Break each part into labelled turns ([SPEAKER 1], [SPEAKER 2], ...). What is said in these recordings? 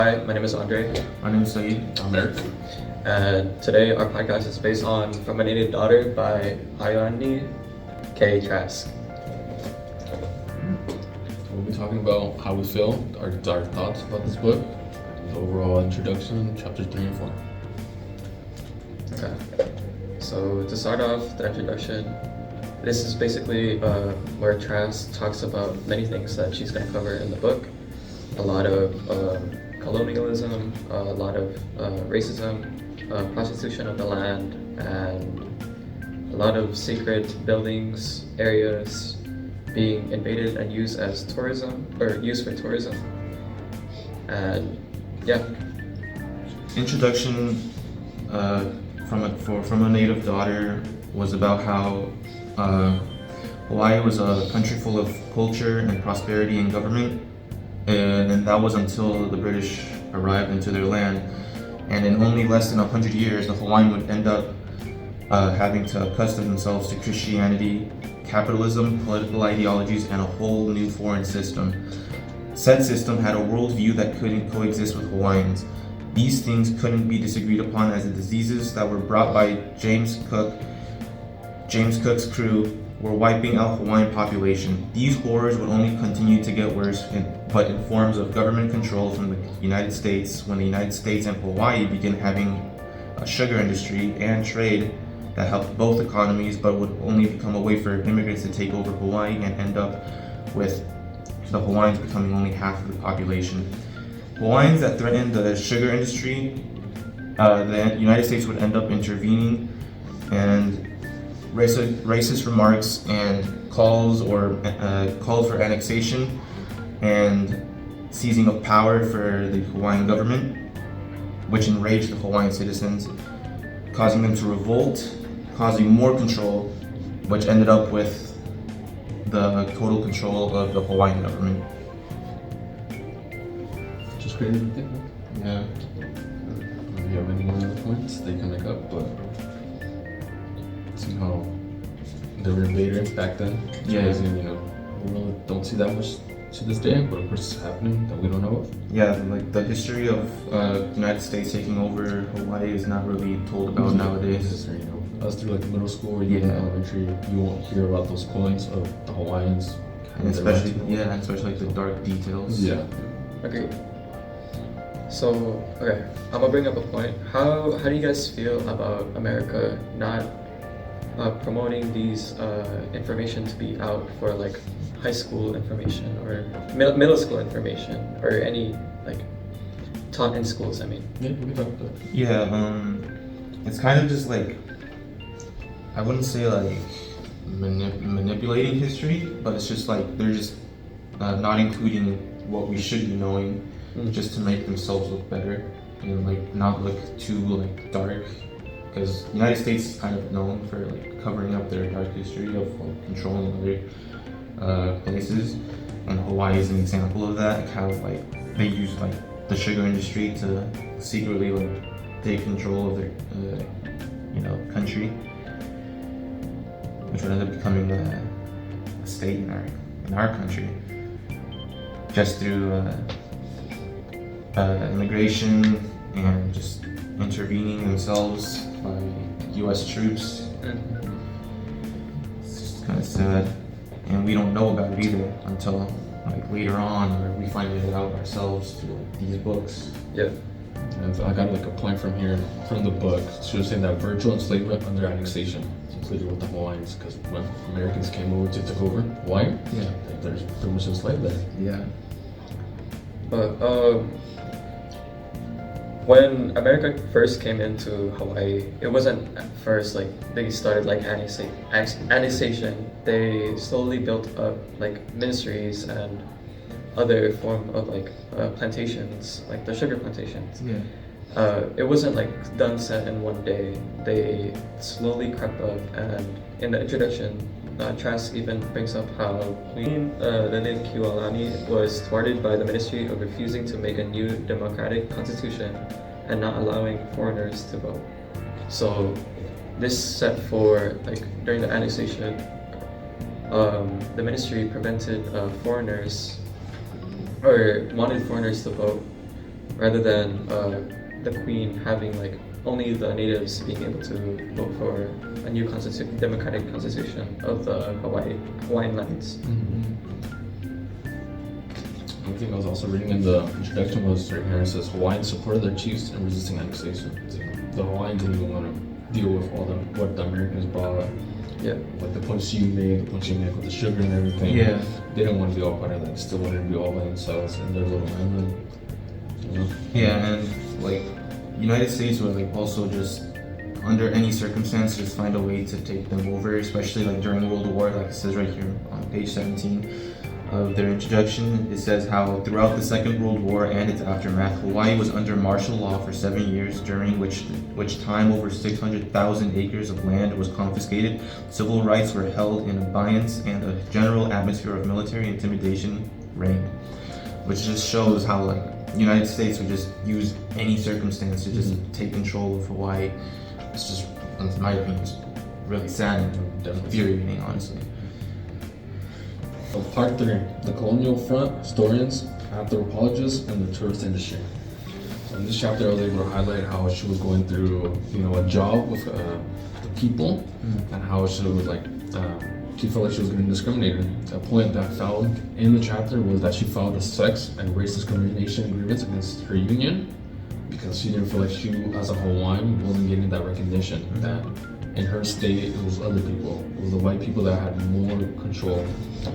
[SPEAKER 1] Hi, my name is Andre.
[SPEAKER 2] My name is Saeed. I'm Eric.
[SPEAKER 1] And today our podcast is based on From a Native Daughter by Haunani-Kay Trask.
[SPEAKER 2] We'll be talking about how we feel, our thoughts about this book, the overall introduction, chapters 3 and 4.
[SPEAKER 1] Okay. So to start off the introduction, this is basically where Trask talks about many things that she's going to cover in the book. A lot of colonialism, a lot of racism, prostitution of the land, and a lot of sacred buildings, areas being invaded and used as tourism, or used for tourism. And yeah.
[SPEAKER 2] Introduction from a native daughter was about how Hawaii was a country full of culture and prosperity and government. And that was until the British arrived into their land. And in only less than 100 years, the Hawaiian would end up having to accustom themselves to Christianity, capitalism, political ideologies, and a whole new foreign system. Said system had a worldview that couldn't coexist with Hawaiians. These things couldn't be disagreed upon as the diseases that were brought by James Cook's crew were wiping out Hawaiian population. These horrors would only continue to get worse, but in forms of government control from the United States, when the United States and Hawaii began having a sugar industry and trade that helped both economies, but would only become a way for immigrants to take over Hawaii and end up with the Hawaiians becoming only half of the population. Hawaiians that threatened the sugar industry, the United States would end up intervening, and racist remarks and calls for annexation and seizing of power for the Hawaiian government, which enraged the Hawaiian citizens, causing them to revolt, causing more control, which ended up with the total control of the Hawaiian government.
[SPEAKER 3] Just crazy to think of.
[SPEAKER 2] Yeah.
[SPEAKER 3] If you have any more other points, they can make up, but see how they were invaders back then.
[SPEAKER 2] Yeah.
[SPEAKER 3] Crazy, we really don't see that much to this day, but of course it's happening that we don't know of.
[SPEAKER 2] Yeah, like the history of United States taking over Hawaii is not really told about nowadays.
[SPEAKER 3] History, us through like middle school or even elementary, you won't hear about those points of the Hawaiians.
[SPEAKER 2] And especially like the dark details.
[SPEAKER 3] Yeah.
[SPEAKER 1] Okay. So, okay, I'm gonna bring up a point. How do you guys feel about America not promoting these information to be out for like high school information or middle school information or any like taught in schools? I mean.
[SPEAKER 3] Yeah, we can talk about that.
[SPEAKER 2] Yeah, it's kind of just like, I wouldn't say like manipulating history, but it's just like they're just not including what we should be knowing, just to make themselves look better and like not look too like dark. Because the United States is kind of known for like covering up their dark history of like controlling other places, and Hawaii is an example of that. How like they use like the sugar industry to secretly like take control of their country, which would end up becoming a state in our country just through immigration and just intervening themselves by U.S. troops. It's just kind of sad, and we don't know about it either until like later on, or we find it out ourselves through like these books.
[SPEAKER 1] Yeah.
[SPEAKER 3] And I got like a point from here, from the book. She was saying that virtual enslavement under annexation, included with the Hawaiians, because when Americans came over to take over Hawaii, there's pretty much enslaved there.
[SPEAKER 2] Yeah.
[SPEAKER 1] But when America first came into Hawaii, it wasn't at first like they started like annexation. They slowly built up like ministries and other form of like plantations, like the sugar plantations.
[SPEAKER 2] Yeah.
[SPEAKER 1] It wasn't like done set in one day. They slowly crept up, and in the introduction, Trask even brings up how Queen Liliuokalani was thwarted by the ministry of refusing to make a new democratic constitution and not allowing foreigners to vote. So this set for like during the annexation, the ministry prevented foreigners or wanted foreigners to vote rather than the Queen having like only the natives being able to vote for a new democratic constitution of the Hawaiian lands.
[SPEAKER 3] One thing I was also reading in the introduction was right here, it says Hawaiians supported their chiefs in resisting annexation. So, the Hawaiians didn't even want to deal with what the Americans brought.
[SPEAKER 1] Yeah.
[SPEAKER 3] Like the points you made with the sugar and everything.
[SPEAKER 2] Yeah.
[SPEAKER 3] They didn't want to be all part of that. They still wanted to be all by themselves in their little island. You know?
[SPEAKER 2] Yeah, and like United States would like also just under any circumstances find a way to take them over, especially like during World War, like it says right here on page 17 of their introduction. It says how throughout the Second World War and its aftermath, Hawaii was under martial law for 7 years, during which time over 600,000 acres of land was confiscated, civil rights were held in abeyance, and a general atmosphere of military intimidation reigned. Which just shows how like United States would just use any circumstance to just take control of Hawaii. It's just, in my opinion, it's really sad and infuriating, honestly.
[SPEAKER 3] So part 3, the colonial front, historians, anthropologists, and the tourist industry. So in this chapter, I was able to highlight how she was going through, a job with the people, and how she was she felt like she was getting discriminated. A point that I found in the chapter was that she filed a sex and race discrimination grievance against her union because she didn't feel like she, as a Hawaiian, wasn't getting that recognition. That in her state, it was other people. It was the white people that had more control,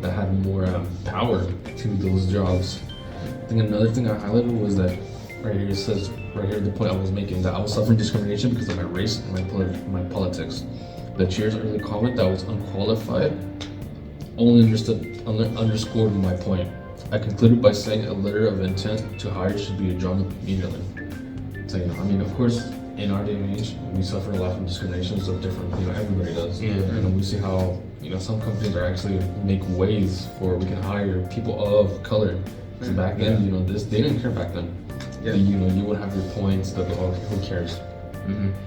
[SPEAKER 3] that had more power to those jobs. I think another thing I highlighted was that right here it says, right here the point I was making, that I was suffering discrimination because of my race and my politics. The chair's early comment that was unqualified only underscored my point. I concluded by saying a letter of intent to hire should be drawn up immediately. So, of course, in our day and age, we suffer a lot from discrimination, so different, everybody does.
[SPEAKER 2] Yeah.
[SPEAKER 3] And we see how, some companies are actually make ways for we can hire people of color. Because back then, they didn't care back then.
[SPEAKER 1] Yeah.
[SPEAKER 3] You would have your points that, who cares?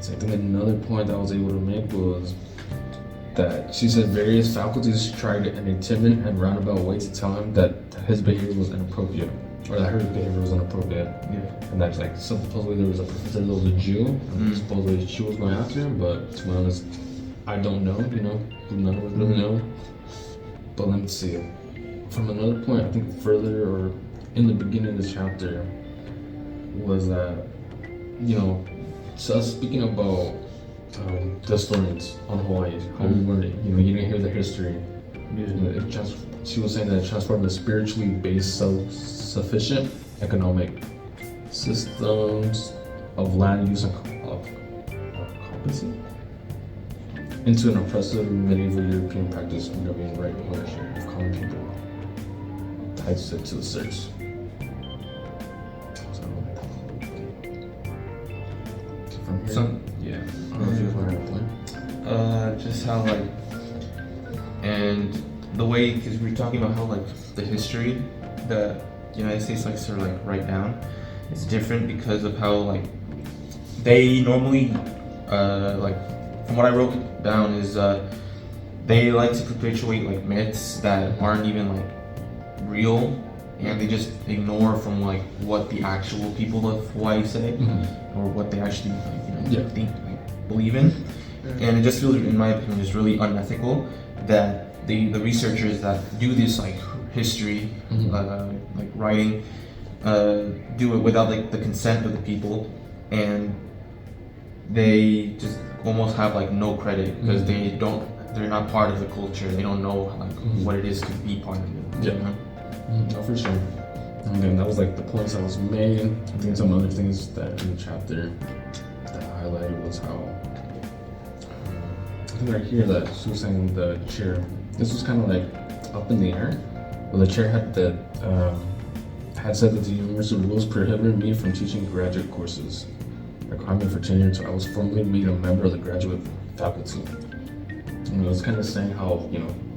[SPEAKER 3] So I think another point that I was able to make was that she said various faculties tried in a timid and roundabout way to tell him that his behavior was inappropriate, or that her behavior was inappropriate.
[SPEAKER 2] Yeah.
[SPEAKER 3] And that's like, supposedly there was a professor that was a Jew, and supposedly she was going after him, but to be honest, I don't know, none of us really know. But let me see. From another point, I think further or in the beginning of the chapter was that, so speaking about the historians on Hawaii, how we learned it, you didn't hear the history. She was saying that it transformed the spiritually based, self-sufficient economic systems of land use and of competency into an oppressive medieval European practice of governing right ownership of common people tied to the search.
[SPEAKER 2] Yeah.
[SPEAKER 3] I don't know if you want to point.
[SPEAKER 2] Just how and the way, because we were talking about how the history that the United States likes to write down is different because of how they normally from what I wrote down is they like to perpetuate myths that aren't even real, and they just ignore from what the actual people of Hawaii say or what they actually think believe in. And it just feels, in my opinion, just really unethical that the researchers that do this history writing do it without the consent of the people, and they just almost have no credit because they're not part of the culture. They don't know what it is to be part of it.
[SPEAKER 3] No, for sure. And then that was the points that was made. I think some other things that in the chapter that I highlighted was how I think right here that she was saying the chair. This was kind of up in the air. Well, the chair had said that the university rules prohibited me from teaching graduate courses, requirement for tenure, so I was formally made a member of the graduate faculty. It was kind of saying how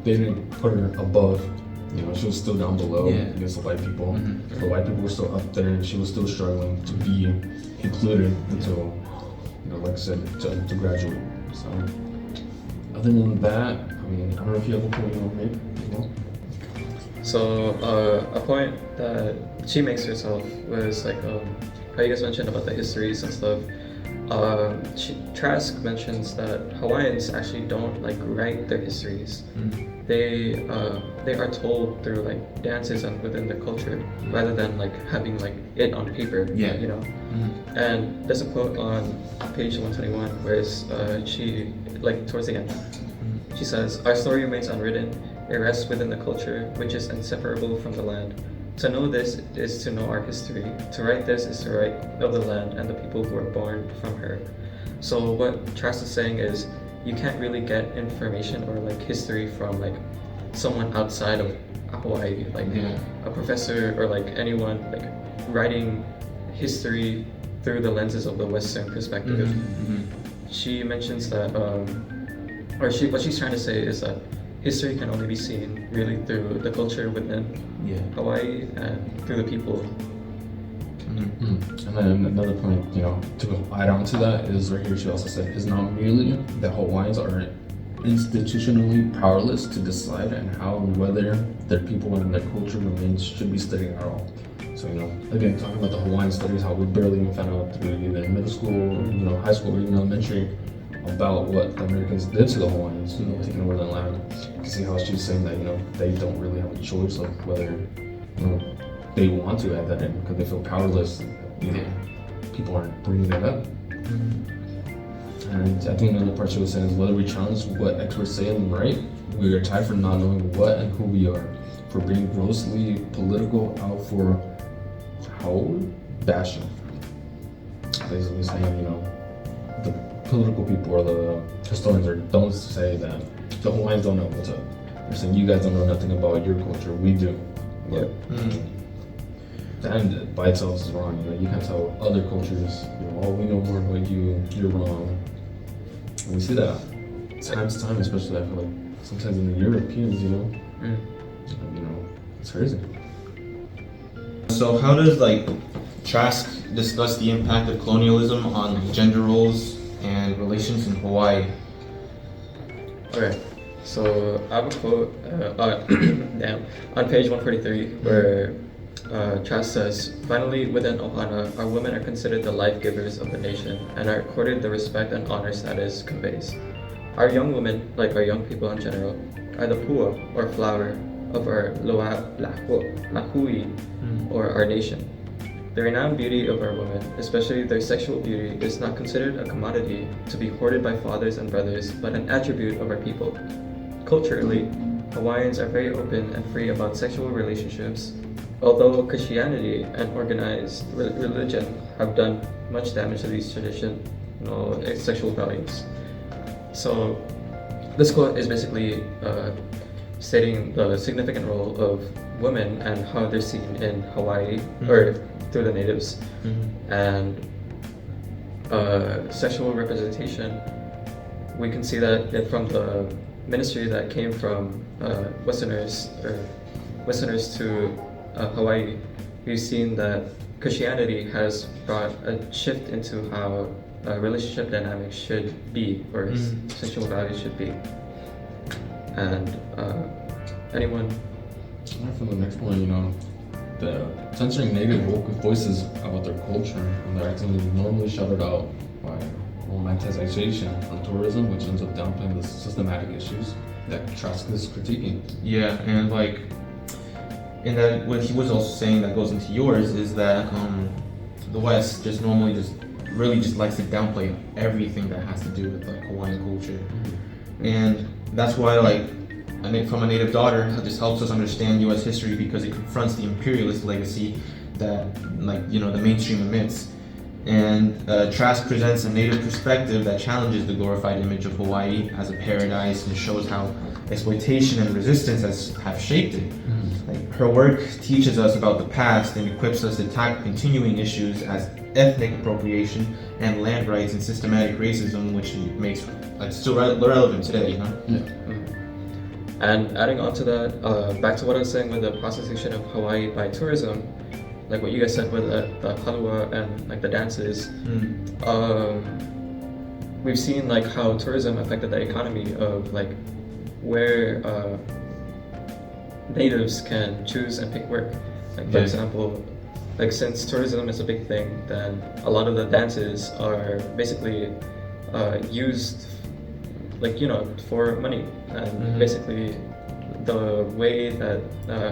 [SPEAKER 3] they didn't put her above. She was still down below against the white people. The white people were still up there, and she was still struggling to be included until, like I said, to graduate. So, other than that, I don't know if you have a point you want to make.
[SPEAKER 1] So a point that she makes herself was like how you guys mentioned about the histories and stuff. Trask mentions that Hawaiians actually don't like write their histories. They are told through like dances and within their culture rather than like having like it on paper.
[SPEAKER 2] Yeah.
[SPEAKER 1] You know. And there's a quote on page 121 where she like towards the end. She says, "Our story remains unwritten. It rests within the culture, which is inseparable from the land. To know this is to know our history. To write this is to write of the land and the people who were born from her." So what Trask is saying is, you can't really get information or like history from like someone outside of Hawaii, like a professor or like anyone like writing history through the lenses of the Western perspective. She mentions that, what she's trying to say is that history can only be seen really through the culture within Hawaii and through the people.
[SPEAKER 3] And then another point, you know, to add on to that is right here she also said, "It's not merely that Hawaiians are institutionally powerless to decide and how and whether their people and their culture remains should be studied at all." So, you know, again, talking about the Hawaiian studies, how we barely even found out through either middle school, you know, high school, or even elementary, about what the Americans did to the Hawaiians, you know, taking over their land. You can see how she's saying that, you know, they don't really have a choice of whether, you know, they want to at that end because they feel powerless. You know, people aren't bringing that up. And I think another part she was saying is, whether we challenge what experts say and right, we are tied for not knowing what and who we are, for being grossly political, out for bashing. Basically saying, you know, the political people or the historians don't say that the Hawaiians don't know what's up. They're saying you guys don't know nothing about your culture. We do. But and by itself is wrong. You know, you can't tell other cultures, you know, oh, we know more about you. You're wrong. And we see that time to time, especially I feel like sometimes in the Europeans, you know, you know, it's crazy.
[SPEAKER 2] So how does like Trask discuss the impact of colonialism on gender roles and relations in Hawaii?
[SPEAKER 1] Okay, so I have a quote on page 143 where Trask says, "Finally, within Ohana, our women are considered the life givers of the nation and are accorded the respect and honor status conveys. Our young women, like our young people in general, are the pua, or flower, of our lahui, or our nation. The renowned beauty of our women, especially their sexual beauty, is not considered a commodity to be hoarded by fathers and brothers, but an attribute of our people. Culturally, Hawaiians are very open and free about sexual relationships, although Christianity and organized religion have done much damage to these traditional sexual values." So this quote is basically stating the significant role of women and how they're seen in Hawaii or through the natives, and sexual representation. We can see that from the ministry that came from Westerners to Hawaii. We've seen that Christianity has brought a shift into how relationship dynamics should be, or sexual values should be. And anyone?
[SPEAKER 3] From the next point, you know, the censoring native voices about their culture, and they're actively normally shouted out by romanticization from tourism, which ends up downplaying the systematic issues that Trask is critiquing.
[SPEAKER 2] Yeah, and like, and that what he was also saying that goes into yours is that the West just normally really likes to downplay everything that has to do with like Hawaiian culture, and that's why like from a native daughter, it just helps us understand U.S. history because it confronts the imperialist legacy that like the mainstream omits. And Trask presents a native perspective that challenges the glorified image of Hawaii as a paradise and shows how exploitation and resistance have shaped it. Like, her work teaches us about the past and equips us to tackle continuing issues as ethnic appropriation and land rights and systematic racism, which makes it still relevant today, huh?
[SPEAKER 3] Yeah.
[SPEAKER 1] And adding on to that, back to what I was saying with the prostitution of Hawaii by tourism, like what you guys said with the halua and like the dances, we've seen like how tourism affected the economy of like where natives can choose and pick work. Like for example, like since tourism is a big thing, then a lot of the dances are basically used, like for money. And basically, the way that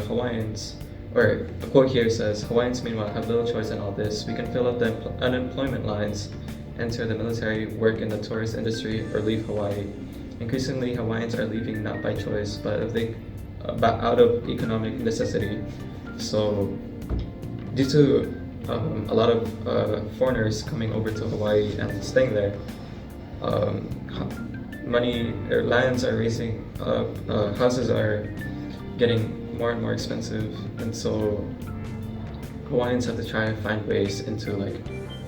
[SPEAKER 1] Hawaiians, or a quote here says, Hawaiians meanwhile have little choice in all this. We can fill up the unemployment lines, enter the military, work in the tourist industry, or leave Hawaii. Increasingly, Hawaiians are leaving not by choice, but out of economic necessity. So, due to a lot of foreigners coming over to Hawaii and staying there, money or lands are raising up, houses are getting more and more expensive, and so Hawaiians have to try and find ways into like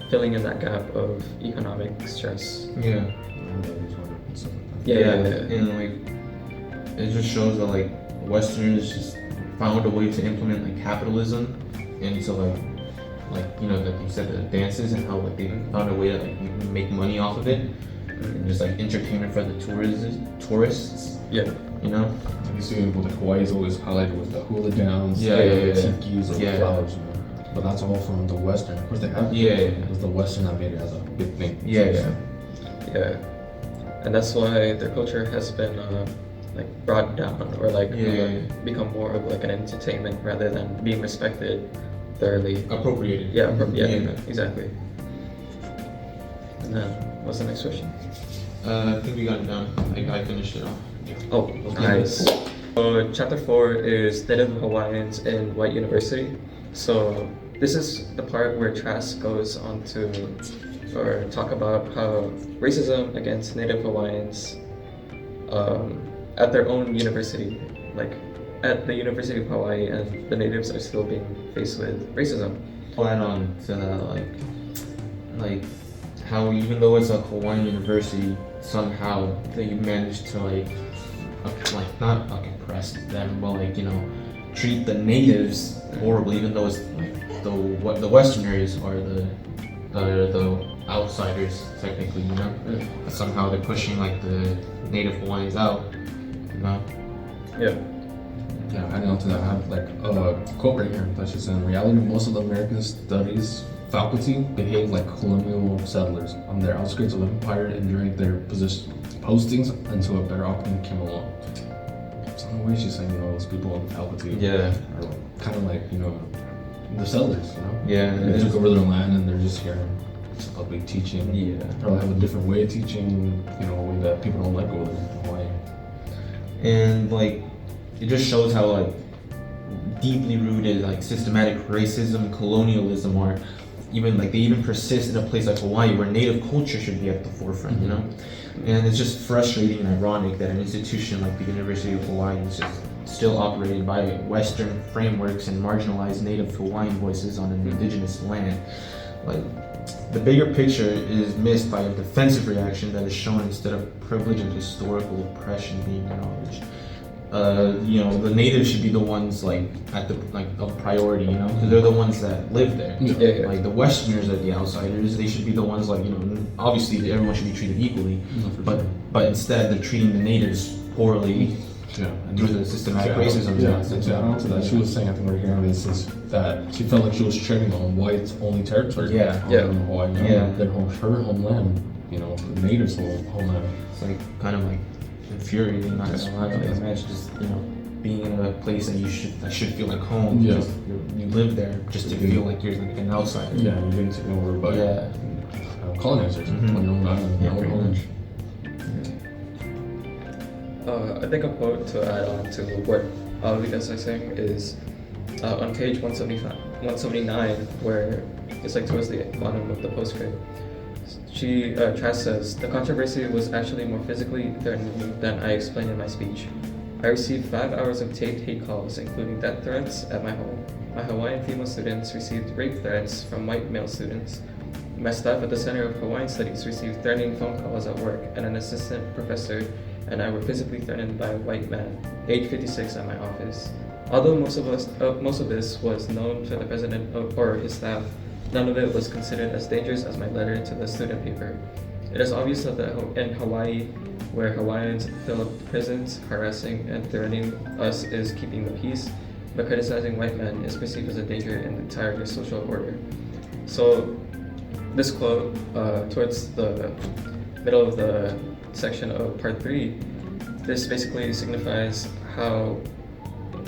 [SPEAKER 1] filling in that gap of economic stress.
[SPEAKER 2] And like it just shows that like Westerners just found a way to implement like capitalism into like that you said, the dances, and how like they found a way to like make money off of it, and just like entertainment for the tourists.
[SPEAKER 3] You see like Hawaii is always highlighted with the hula downs, tikis, or flowers. But that's all from the Western. Of course they have. It was the Western that made it as a big thing.
[SPEAKER 1] And that's why their culture has been like brought down, or like become more of like an entertainment rather than being respected thoroughly.
[SPEAKER 2] Appropriated.
[SPEAKER 1] Exactly. And then what's the next question?
[SPEAKER 2] I think we got it down. I finished it off.
[SPEAKER 1] Oh, nice. So chapter 4 is Native Hawaiians in White University. So this is the part where Trask goes on to talk about how racism against Native Hawaiians at their own university, like at the University of Hawaii, and the natives are still being faced with racism.
[SPEAKER 2] Add on to that, like how even though it's a Hawaiian university, somehow they managed to like not oppress them, but like treat the natives horribly, even though it's like the Westerners are the outsiders technically, But somehow they're pushing like the Native Hawaiians out,
[SPEAKER 3] Adding on to that, I have like a quote right here that's just in reality, most of the American studies faculty behave like colonial settlers on their outskirts of the empire, enduring their postings until a better opportunity came along. So in a way she's saying, those people in the faculty are kind of like, the settlers, They took over their land and they're just here public teaching. Probably have a different way of teaching, a way that people don't like over there in Hawaii.
[SPEAKER 2] And like it just shows how like deeply rooted like systematic racism, colonialism are. Even like they even persist in a place like Hawaii where native culture should be at the forefront, And it's just frustrating and ironic that an institution like the University of Hawaii is just still operated by Western frameworks and marginalized native Hawaiian voices on an indigenous land. Like the bigger picture is missed by a defensive reaction that is shown instead of privilege and historical oppression being acknowledged. The natives should be the ones like at the of priority, because they're the ones that live there. Like the Westerners are the outsiders. They should be the ones like obviously everyone should be treated equally, but instead they're treating the natives poorly through the systematic racism.
[SPEAKER 3] To add on to that, she was saying, I think right here, this is that she felt like she was treading on whites only territory. On Hawaii, her homeland, the natives' homeland.
[SPEAKER 2] It's like kind of like infuriating, not gonna lie. Like, imagine just being in a place that should feel like home. Just, you live there just to feel like you're like an outsider.
[SPEAKER 3] You're getting taken over by colonizers on your own island, your own homeland.
[SPEAKER 1] I think a quote to add on to what you guys are saying is on page 179, where it's like towards the bottom of the postscript. Trask says, the controversy was actually more physically threatening than I explained in my speech. I received 5 hours of taped hate calls, including death threats at my home. My Hawaiian female students received rape threats from white male students. My staff at the Center of Hawaiian Studies received threatening phone calls at work, and an assistant professor and I were physically threatened by a white man, age 56, at my office. Although most of this was known to the president or his staff, none of it was considered as dangerous as my letter to the student paper. It is obvious that in Hawaii, where Hawaiians fill up prisons, harassing and threatening us is keeping the peace, but criticizing white men is perceived as a danger in the entire social order. So, this quote, towards the middle of the section of part 3, this basically signifies how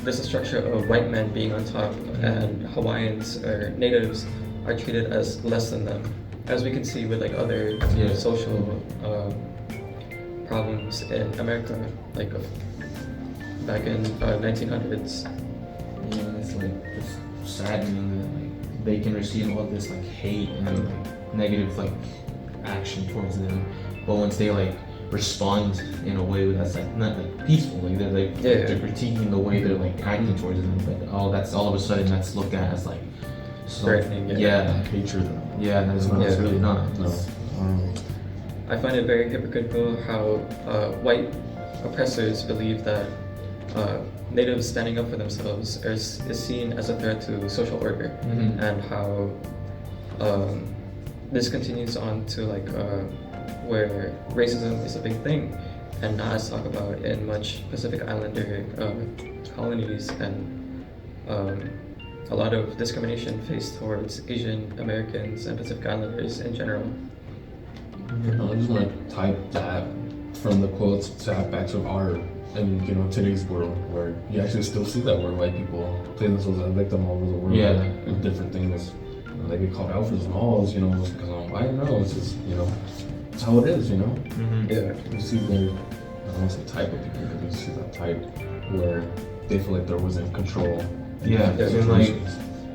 [SPEAKER 1] there's a structure of white men being on top and Hawaiians or natives are treated as less than them. As we can see with like other social problems in America, like back in 1900s.
[SPEAKER 2] Yeah, it's like just saddening that like they can receive all this like hate and like negative like action towards them, but once they like respond in a way that's like not like peaceful, like they're critiquing the way they're like acting towards them, but that's all of a sudden that's looked at as like
[SPEAKER 1] threatening.
[SPEAKER 3] Hatred.
[SPEAKER 2] Yeah, that's what it's really not.
[SPEAKER 3] No.
[SPEAKER 1] I find it very hypocritical how white oppressors believe that natives standing up for themselves is seen as a threat to social order, and how this continues on to like where racism is a big thing and not as talked about in much Pacific Islander colonies, and a lot of discrimination faced towards Asian Americans and Pacific Islanders in general.
[SPEAKER 3] I just want to tie that from the quotes back to our and today's world, where you actually still see that, where white people play themselves as a victim all over the world with different things. They get called out for smalls, because I'm white. No, it's just it's how it is,
[SPEAKER 1] Yeah.
[SPEAKER 3] You see the, I don't want to say type of people, but you see that type where they feel like they're within control.
[SPEAKER 2] Yeah, and like,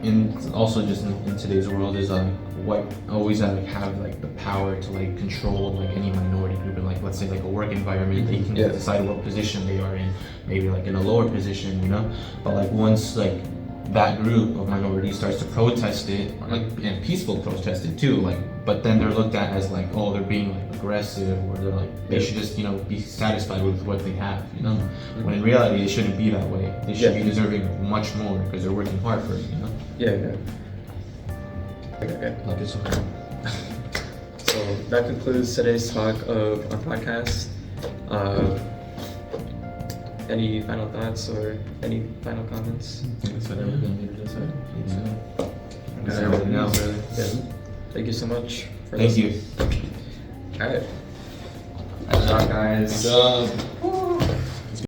[SPEAKER 2] and also just in today's world is like white always have like the power to like control like any minority group, and like let's say like a work environment, they can decide what position they are in, maybe like in a lower position, but like once like that group of minorities starts to protest it, or like and peaceful protest it too, like, but then they're looked at as like, oh, they're being like aggressive, or they're like they should just be satisfied with what they have, when in reality it shouldn't be that way. They should be deserving of much more because they're working hard for it.
[SPEAKER 1] Okay. So that concludes today's talk of our podcast. Any final thoughts or any final comments?
[SPEAKER 3] That's what everything needed to say.
[SPEAKER 2] That's everything else, really.
[SPEAKER 1] Yeah. Thank you so much for
[SPEAKER 2] Thank
[SPEAKER 1] listening.
[SPEAKER 2] you.
[SPEAKER 1] All right.
[SPEAKER 4] Good job, guys.